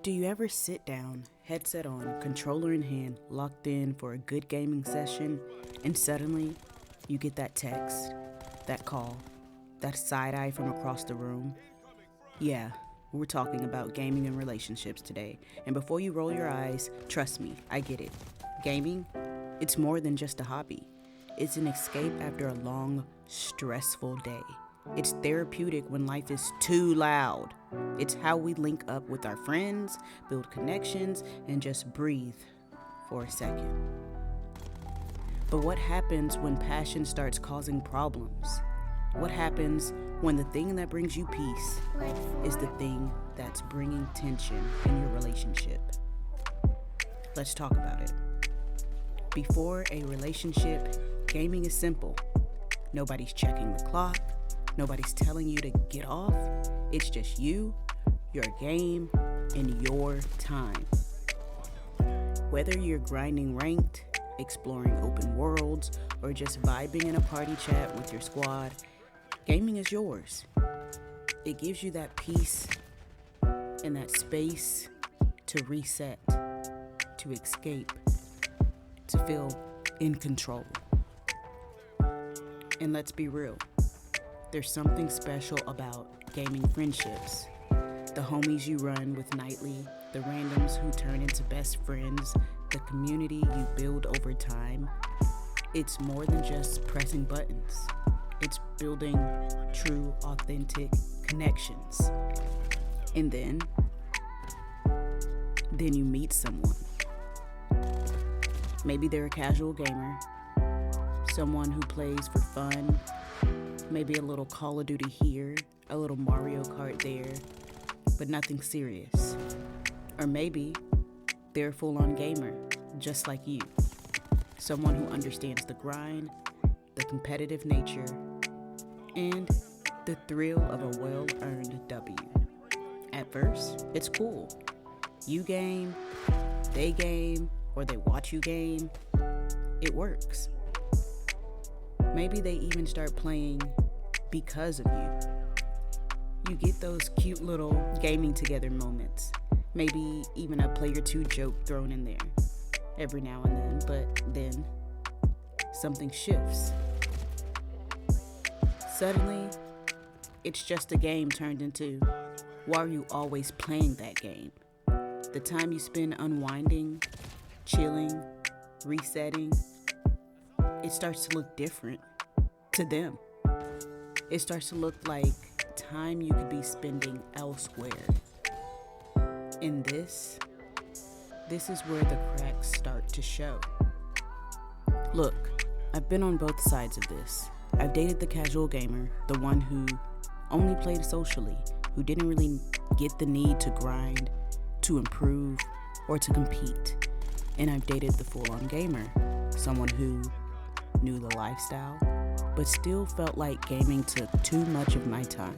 Do you ever sit down, headset on, controller in hand, locked in for a good gaming session, and suddenly you get that text, that call, that side eye from across the room? Yeah, we're talking about gaming and relationships today. And before you roll your eyes, trust me, I get it. Gaming, it's more than just a hobby. It's an escape after a long, stressful day. It's therapeutic when life is too loud. It's how we link up with our friends, build connections, and just breathe for a second. But what happens when passion starts causing problems? What happens when the thing that brings you peace is the thing that's bringing tension in your relationship? Let's talk about it. Before a relationship, gaming is simple. Nobody's checking the clock. Nobody's telling you to get off. It's just you, your game, and your time. Whether you're grinding ranked, exploring open worlds, or just vibing in a party chat with your squad, gaming is yours. It gives you that peace and that space to reset, to escape, to feel in control. And let's be real. There's something special about gaming friendships. The homies you run with nightly, the randoms who turn into best friends, the community you build over time. It's more than just pressing buttons. It's building true, authentic connections. And then you meet someone. Maybe they're a casual gamer, someone who plays for fun, maybe a little Call of Duty here, a little Mario Kart there, but nothing serious. Or maybe they're a full-on gamer, just like you. Someone who understands the grind, the competitive nature, and the thrill of a well-earned W. At first, it's cool. You game, they game, or they watch you game. It works. Maybe they even start playing because of you. You get those cute little gaming together moments. Maybe even a play or two joke thrown in there every now and then, but then something shifts. Suddenly, it's just a game turned into, why are you always playing that game? The time you spend unwinding, chilling, resetting, it starts to look different to them. It starts to look like time you could be spending elsewhere. And this is where the cracks start to show. Look, I've been on both sides of this. I've dated the casual gamer, the one who only played socially, who didn't really get the need to grind, to improve, or to compete. And I've dated the full-on gamer, someone who knew the lifestyle, but still felt like gaming took too much of my time.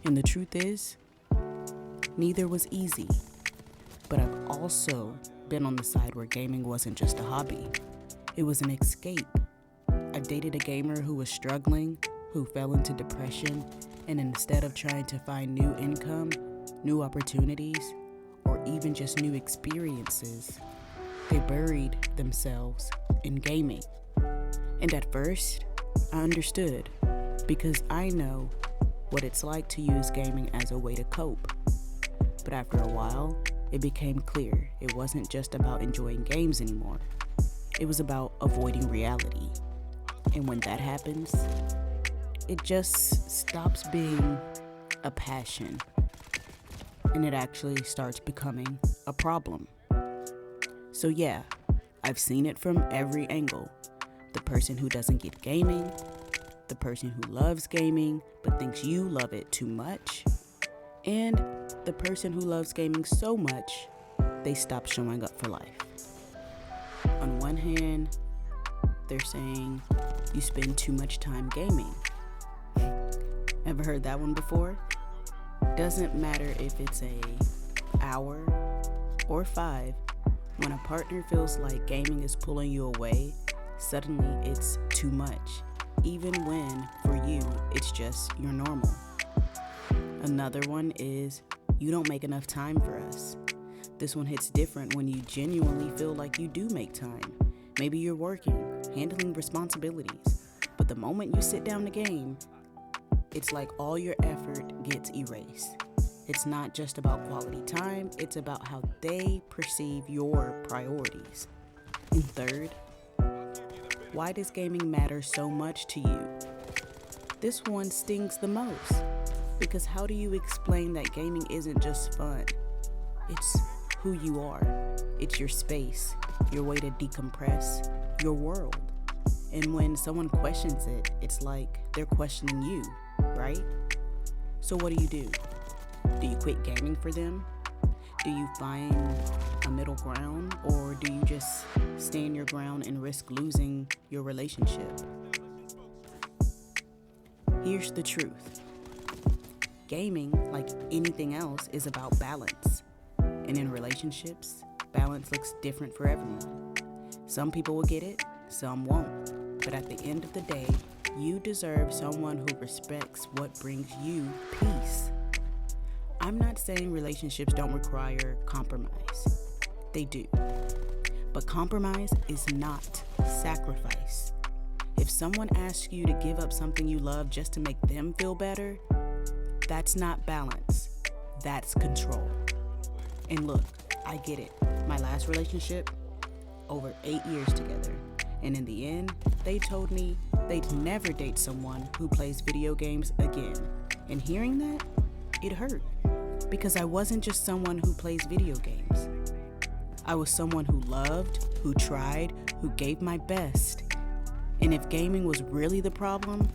And the truth is, neither was easy. But I've also been on the side where gaming wasn't just a hobby. It was an escape. I've dated a gamer who was struggling, who fell into depression, and instead of trying to find new income, new opportunities, or even just new experiences, they buried themselves in gaming. And at first, I understood, because I know what it's like to use gaming as a way to cope. But after a while, it became clear it wasn't just about enjoying games anymore. It was about avoiding reality. And when that happens, it just stops being a passion, and it actually starts becoming a problem. So yeah, I've seen it from every angle. The person who doesn't get gaming, the person who loves gaming but thinks you love it too much, and the person who loves gaming so much they stop showing up for life. On one hand, they're saying you spend too much time gaming. Ever heard that one before? Doesn't matter if it's an hour or 5, when a partner feels like gaming is pulling you away, suddenly it's too much, even when for you it's just your normal. Another one is, you don't make enough time for us. This one hits different when you genuinely feel like you do make time. Maybe you're working, handling responsibilities, but the moment you sit down to game, it's like all your effort gets erased. It's not just about quality time, it's about how they perceive your priorities. And third, why does gaming matter so much to you? This one stings the most, because how do you explain that gaming isn't just fun? It's who you are. It's your space, your way to decompress, your world. And when someone questions it, it's like they're questioning you, right? So what do? Do you quit gaming for them? Do you find a middle ground, or do you just stand your ground and risk losing your relationship? Here's the truth. Gaming, like anything else, is about balance. And in relationships, balance looks different for everyone. Some people will get it, some won't. But at the end of the day, you deserve someone who respects what brings you peace. I'm not saying relationships don't require compromise. They do. But compromise is not sacrifice. If someone asks you to give up something you love just to make them feel better, that's not balance. That's control. And look, I get it. My last relationship, over 8 years together. And in the end, they told me they'd never date someone who plays video games again. And hearing that, it hurt. Because I wasn't just someone who plays video games. I was someone who loved, who tried, who gave my best. And if gaming was really the problem,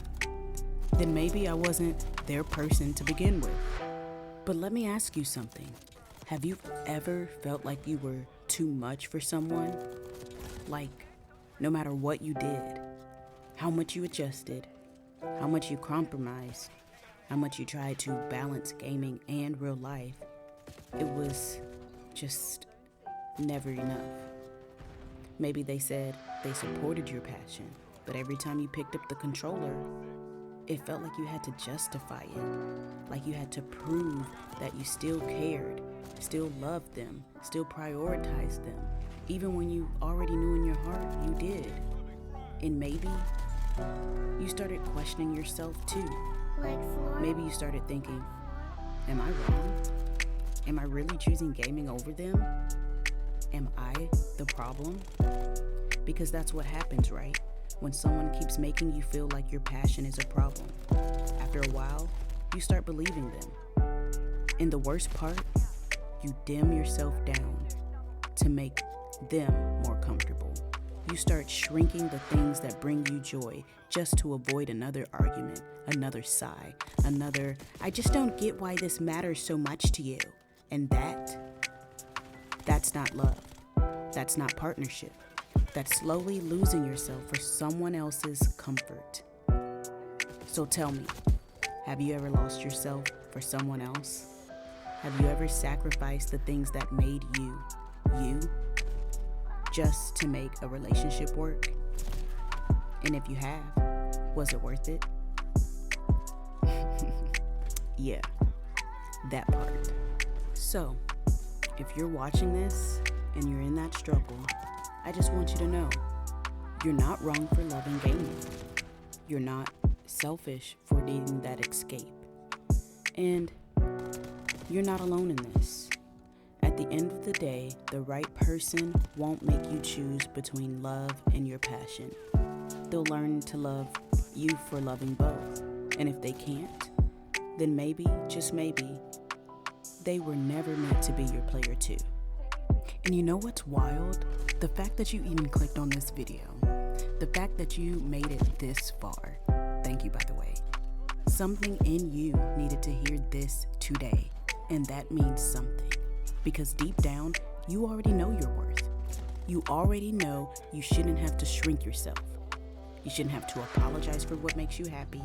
then maybe I wasn't their person to begin with. But let me ask you something. Have you ever felt like you were too much for someone? Like, no matter what you did, how much you adjusted, how much you compromised, how much you tried to balance gaming and real life, it was just never enough. Maybe they said they supported your passion, but every time you picked up the controller, it felt like you had to justify it, like you had to prove that you still cared, still loved them, still prioritized them, even when you already knew in your heart you did. And maybe you started questioning yourself too. Maybe you started thinking, am I wrong? Am I really choosing gaming over them? Am I the problem? Because that's what happens, right? When someone keeps making you feel like your passion is a problem. After a while, you start believing them. And the worst part, you dim yourself down to make them more comfortable. You start shrinking the things that bring you joy just to avoid another argument, another sigh, another, I just don't get why this matters so much to you. And that's not love. That's not partnership. That's slowly losing yourself for someone else's comfort. So tell me, have you ever lost yourself for someone else? Have you ever sacrificed the things that made you, you, just to make a relationship work? And if you have, was it worth it? Yeah, that part. So, if you're watching this and you're in that struggle, I just want you to know, you're not wrong for loving gaming. You're not selfish for needing that escape. And you're not alone in this. At the end of the day, the right person won't make you choose between love and your passion. They'll learn to love you for loving both. And if they can't, then maybe, just maybe, they were never meant to be your player too. And you know what's wild? The fact that you even clicked on this video. The fact that you made it this far. Thank you, by the way. Something in you needed to hear this today. And that means something. Because deep down, you already know your worth. You already know you shouldn't have to shrink yourself. You shouldn't have to apologize for what makes you happy.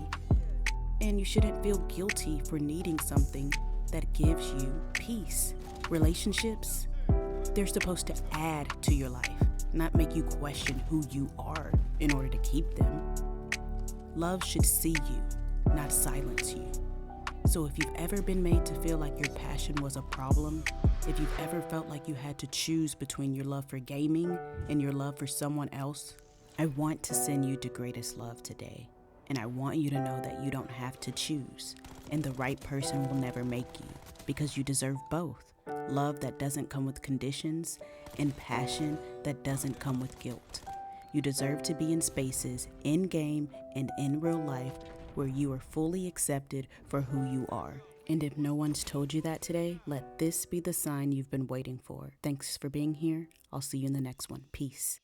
And you shouldn't feel guilty for needing something that gives you peace. Relationships, they're supposed to add to your life, not make you question who you are in order to keep them. Love should see you, not silence you. So if you've ever been made to feel like your passion was a problem, if you've ever felt like you had to choose between your love for gaming and your love for someone else, I want to send you to greatest love today. And I want you to know that you don't have to choose, and the right person will never make you, because you deserve both. Love that doesn't come with conditions, and passion that doesn't come with guilt. You deserve to be in spaces, in-game and in real life, where you are fully accepted for who you are. And if no one's told you that today, let this be the sign you've been waiting for. Thanks for being here. I'll see you in the next one. Peace.